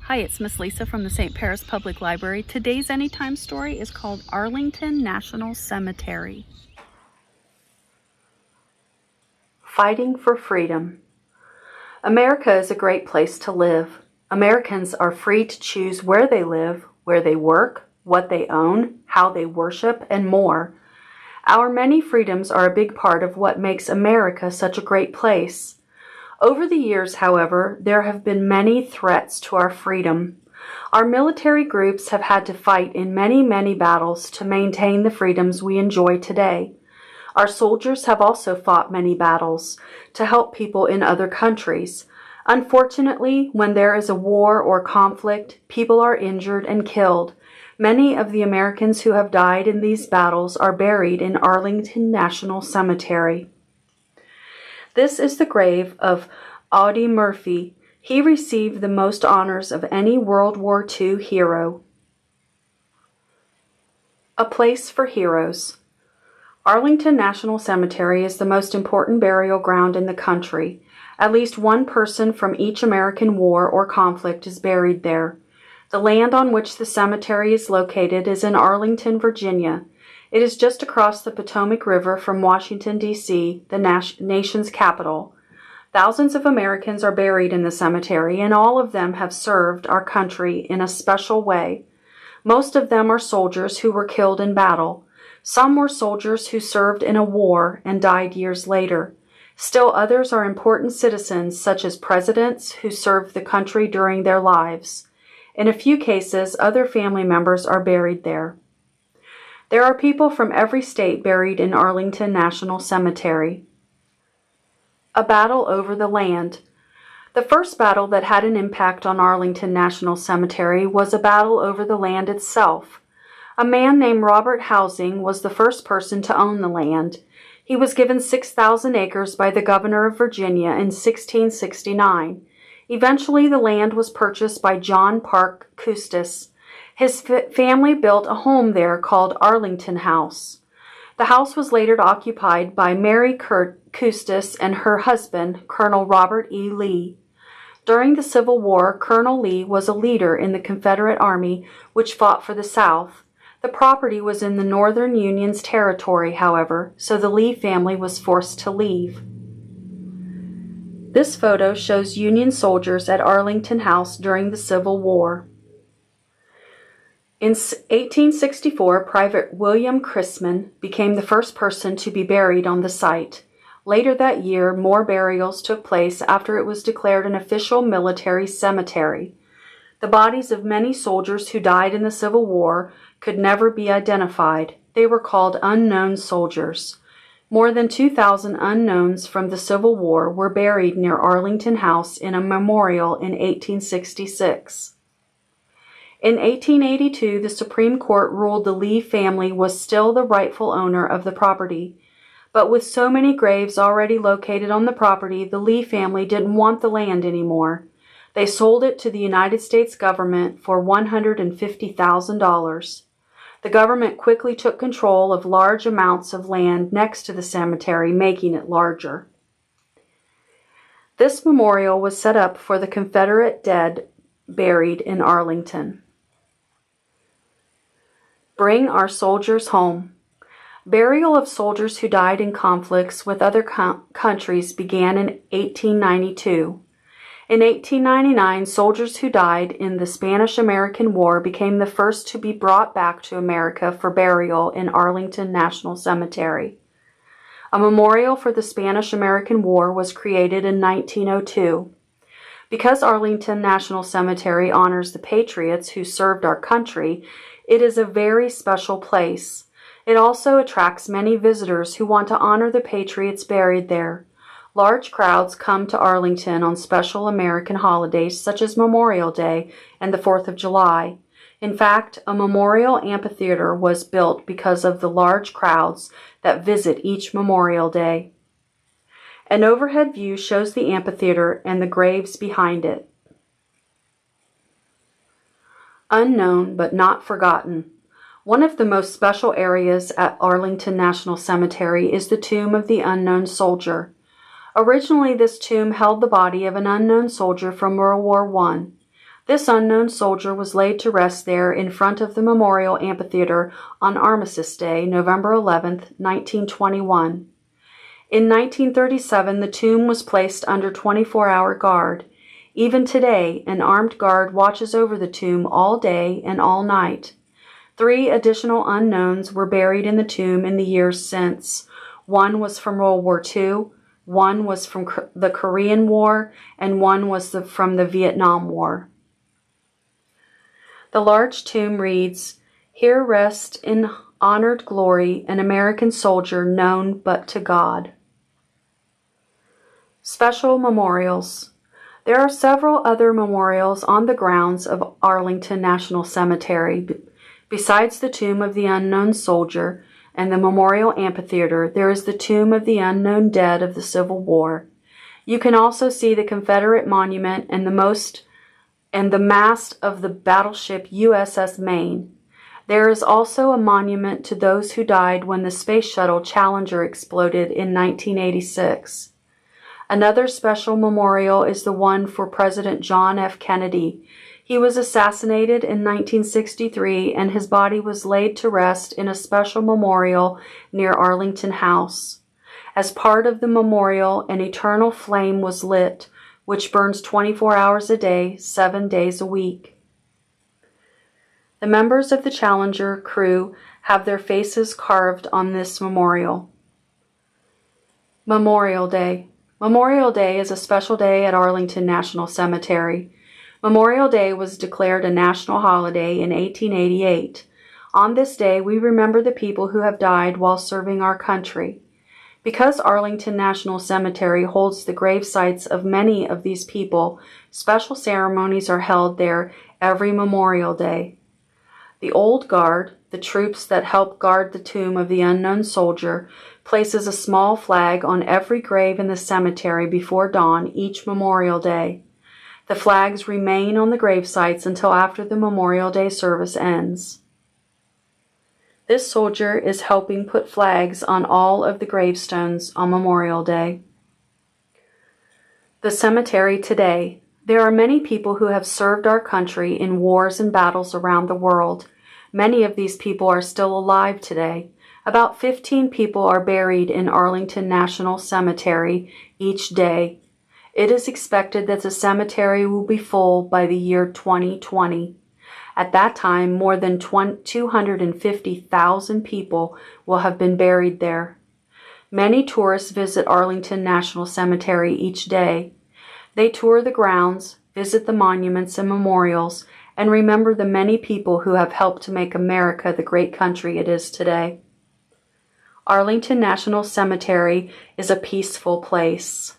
Hi, it's Miss Lisa from the St. Paris Public Library. Today's Anytime story is called Arlington National Cemetery. Fighting for freedom. America is a great place to live. Americans are free to choose where they live, where they work, what they own, how they worship, and more. Our many freedoms are a big part of what makes America such a great place. Over the years, however, there have been many threats to our freedom. Our military groups have had to fight in many battles to maintain the freedoms we enjoy today. Our soldiers have also fought many battles to help people in other countries. Unfortunately, when there is a war or conflict, people are injured and killed. Many of the Americans who have died in these battles are buried in Arlington National Cemetery. This is the grave of Audie Murphy. He received the most honors of any World War II hero. A place for heroes. Arlington National Cemetery is the most important burial ground in the country. At least one person from each American war or conflict is buried there. The land on which the cemetery is located is in Arlington, Virginia. It is just across the Potomac River from Washington, D.C., the nation's capital. Thousands of Americans are buried in the cemetery, and all of them have served our country in a special way. Most of them are soldiers who were killed in battle. Some were soldiers who served in a war and died years later. Still others are important citizens, such as presidents who served the country during their lives. In a few cases, other family members are buried there. There are people from every state buried in Arlington National Cemetery. A battle over the land. The first battle that had an impact on Arlington National Cemetery was a battle over the land itself. A man named Robert Housing was the first person to own the land. He was given 6,000 acres by the governor of Virginia in 1669. Eventually, the land was purchased by John Parke Custis. His family built a home there called Arlington House. The house was later occupied by Mary Custis and her husband, Colonel Robert E. Lee. During the Civil War, Colonel Lee was a leader in the Confederate Army which fought for the South. The property was in the Northern Union's territory, however, so the Lee family was forced to leave. This photo shows Union soldiers at Arlington House during the Civil War. In 1864, Private William Chrisman became the first person to be buried on the site. Later that year, more burials took place after it was declared an official military cemetery. The bodies of many soldiers who died in the Civil War could never be identified. They were called unknown soldiers. More than 2,000 unknowns from the Civil War were buried near Arlington House in a memorial in 1866. In 1882, the Supreme Court ruled the Lee family was still the rightful owner of the property. But with so many graves already located on the property, the Lee family didn't want the land anymore. They sold it to the United States government for $150,000. The government quickly took control of large amounts of land next to the cemetery, making it larger. This memorial was set up for the Confederate dead buried in Arlington. Bring our soldiers home. Burial of soldiers who died in conflicts with other countries began in 1892. In 1899, soldiers who died in the Spanish-American War became the first to be brought back to America for burial in Arlington National Cemetery. A memorial for the Spanish-American War was created in 1902. Because Arlington National Cemetery honors the patriots who served our country, it is a very special place. It also attracts many visitors who want to honor the patriots buried there. Large crowds come to Arlington on special American holidays such as Memorial Day and the 4th of July. In fact, a memorial amphitheater was built because of the large crowds that visit each Memorial Day. An overhead view shows the amphitheater and the graves behind it. Unknown but not forgotten. One of the most special areas at Arlington National Cemetery is the tomb of the unknown soldier. Originally, this tomb held the body of an unknown soldier from World War I. This unknown soldier was laid to rest there in front of the Memorial Amphitheater on Armistice Day, November 11, 1921. In 1937, the tomb was placed under 24-hour guard. Even today, an armed guard watches over the tomb all day and all night. 3 additional unknowns were buried in the tomb in the years since. One was from World War II, one was from the Korean War, and one was from the Vietnam War. The large tomb reads, "Here rests in honored glory an American soldier known but to God." Special memorials. There are several other memorials on the grounds of Arlington National Cemetery. Besides the tomb of the unknown soldier and the Memorial Amphitheater, there is the tomb of the unknown dead of the Civil War. You can also see the Confederate monument and the mast of the battleship USS Maine. There is also a monument to those who died when the Space Shuttle Challenger exploded in 1986. Another special memorial is the one for President John F. Kennedy. He was assassinated in 1963, and his body was laid to rest in a special memorial near Arlington House. As part of the memorial, an eternal flame was lit, which burns 24 hours a day, 7 days a week. The members of the Challenger crew have their faces carved on this memorial. Memorial Day. Memorial Day is a special day at Arlington National Cemetery. Memorial Day was declared a national holiday in 1888. On this day, we remember the people who have died while serving our country. Because Arlington National Cemetery holds the grave sites of many of these people, special ceremonies are held there every Memorial Day. The Old Guard, the troops that help guard the tomb of the unknown soldier, places a small flag on every grave in the cemetery before dawn each Memorial Day. The flags remain on the grave sites until after the Memorial Day service ends. This soldier is helping put flags on all of the gravestones on Memorial Day. The cemetery today. There are many people who have served our country in wars and battles around the world. Many of these people are still alive today. About 15 people are buried in Arlington National Cemetery each day. It is expected that the cemetery will be full by the year 2020. At that time, more than 250,000 people will have been buried there. Many tourists visit Arlington National Cemetery each day. They tour the grounds, visit the monuments and memorials, and remember the many people who have helped to make America the great country it is today. Arlington National Cemetery is a peaceful place.